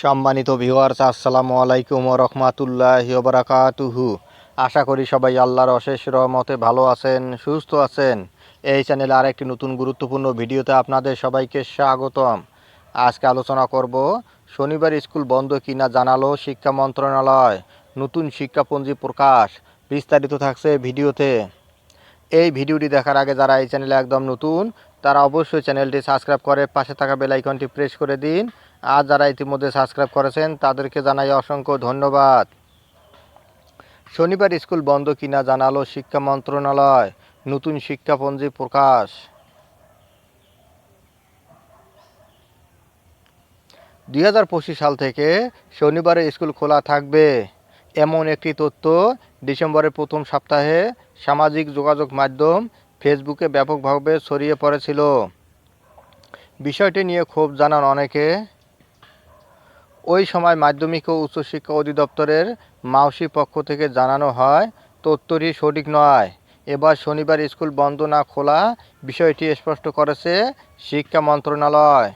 সম্মানিত ভিউয়ার্স, আসসালামু আলাইকুম ওয়া রাহমাতুল্লাহি ওয়া বারাকাতুহু। আশা করি সবাই আল্লাহর অশেষ রহমতে ভালো আছেন, সুস্থ আছেন। এই চ্যানেলে আরেকটি নতুন গুরুত্বপূর্ণ ভিডিওতে আপনাদের সবাইকে স্বাগতম। আজকে আলোচনা করব শনিবার স্কুল বন্ধ কিনা জানালো শিক্ষা মন্ত্রণালয়, নতুন শিক্ষাপঞ্জি প্রকাশ। বিস্তারিত থাকছে ভিডিওতে। এই ভিডিওটি দেখার আগে যারা এই চ্যানেলে একদম নতুন তারা অবশ্যই চ্যানেলটি সাবস্ক্রাইব করে পাশে থাকা বেল আইকনটি প্রেস করে দিন। আর যারা ইতিমধ্যে সাবস্ক্রাইব করেছেন তাদেরকে জানাই অসংখ্য ধন্যবাদ। শনিবার স্কুল বন্ধ কিনা জানালো শিক্ষা মন্ত্রণালয়, নতুন শিক্ষাপঞ্জি প্রকাশ। 2025 সাল থেকে শনিবারে স্কুল খোলা থাকবে এমন একটি তথ্য ডিসেম্বরের প্রথম সপ্তাহে সামাজিক যোগাযোগ মাধ্যম ফেসবুকে ব্যাপকভাবে ছড়িয়ে পড়েছিল। বিষয়টি নিয়ে ক্ষোভ জানান অনেকে। ওই সময় মাধ্যমিক ও উচ্চশিক্ষা অধিদপ্তরের মাউসি পক্ষ থেকে জানানো হয় তথ্যটি সঠিক নয়। এবার শনিবার স্কুল বন্ধ না খোলা বিষয়টি স্পষ্ট করেছে শিক্ষা মন্ত্রণালয়।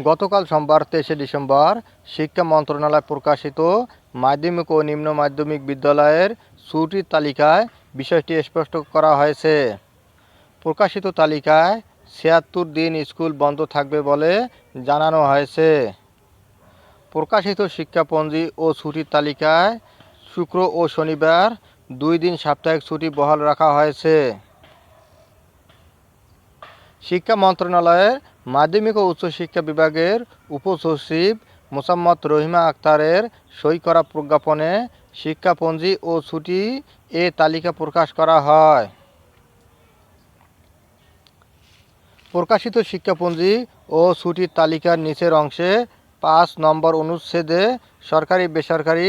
গতকাল সোমবার 23 ডিসেম্বর শিক্ষা মন্ত্রণালয় প্রকাশিত মাধ্যমিক ও নিম্ন মাধ্যমিক বিদ্যালয়ের ছুটির তালিকায় বিষয়টি স্পষ্ট করা হয়েছে। প্রকাশিত তালিকায় ৭৬ দিন স্কুল বন্ধ থাকবে বলে জানানো হয়েছে। প্রকাশিত শিক্ষাপঞ্জি ও ছুটির তালিকায় শুক্র ও শনিবার 2 দিন সাপ্তাহিক ছুটি বহাল রাখা হয়েছে। শিক্ষা মন্ত্রণালয়ের মাধ্যমিক ও উচ্চশিক্ষা বিভাগের উপসচিব মোসাম্মদ রহিমা আক্তারের সই করা প্রজ্ঞাপনে শিক্ষাপঞ্জি ও ছুটি এ তালিকা প্রকাশ করা হয়। প্রকাশিত শিক্ষাপঞ্জি ও ছুটির তালিকার নিচের অংশে 5 নম্বর অনুচ্ছেদে সরকারি বেসরকারি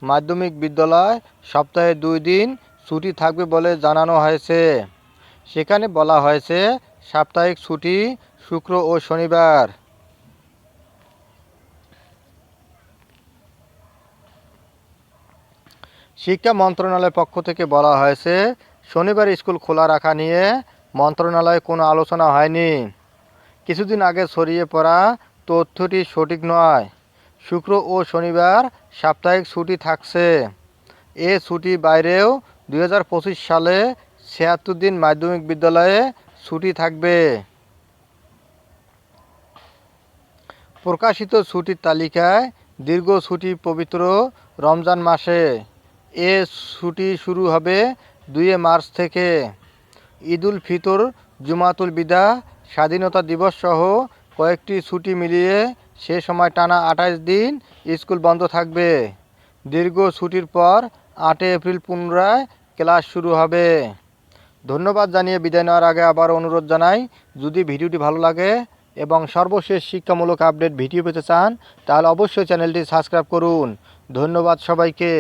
মাধ্যমিক বিদ্যালয় সপ্তাহে 2 দিন ছুটি থাকবে বলে জানানো হয়েছে। সেখানে বলা হয়েছে সাপ্তাহিক ছুটি শুক্র ও শনিবার। শিক্ষা মন্ত্রণালয়ের পক্ষ থেকে বলা হয়েছে শনিবার স্কুল খোলা রাখা নিয়ে মন্ত্রণালয়ে কোনো আলোচনা হয়নি। কিছুদিন আগে ছড়িয়ে পড়া তথ্যটি সঠিক নয়। শুক্র ও শনিবার সাপ্তাহিক ছুটি থাকছে। এ ছুটি বাইরেও 2025 সালে ৭৬ দিন মাধ্যমিক বিদ্যালয়ে ছুটি থাকবে। প্রকাশিত ছুটির তালিকায় দীর্ঘ ছুটি পবিত্র রমজান মাসে। এ ছুটি শুরু হবে 2 মার্চ থেকে। ঈদুল ফিতর, জুমাতুল বিদা, স্বাধীনতা দিবস সহ কয়েকটি ছুটি মিলিয়ে সে সময় টানা 28 দিন স্কুল বন্ধ থাকবে। দীর্ঘ ছুটির পর 8 এপ্রিল পুনরায় ক্লাস শুরু হবে। ধন্যবাদ জানিয়ে বিদায় নেওয়ার আগে আবার অনুরোধ জানাই, যদি ভিডিওটি ভালো লাগে এবং সর্বশেষ শিক্ষামূলক আপডেট ভিডিও পেতে চান তাহলে অবশ্যই চ্যানেলটি সাবস্ক্রাইব করুন। ধন্যবাদ সবাইকে।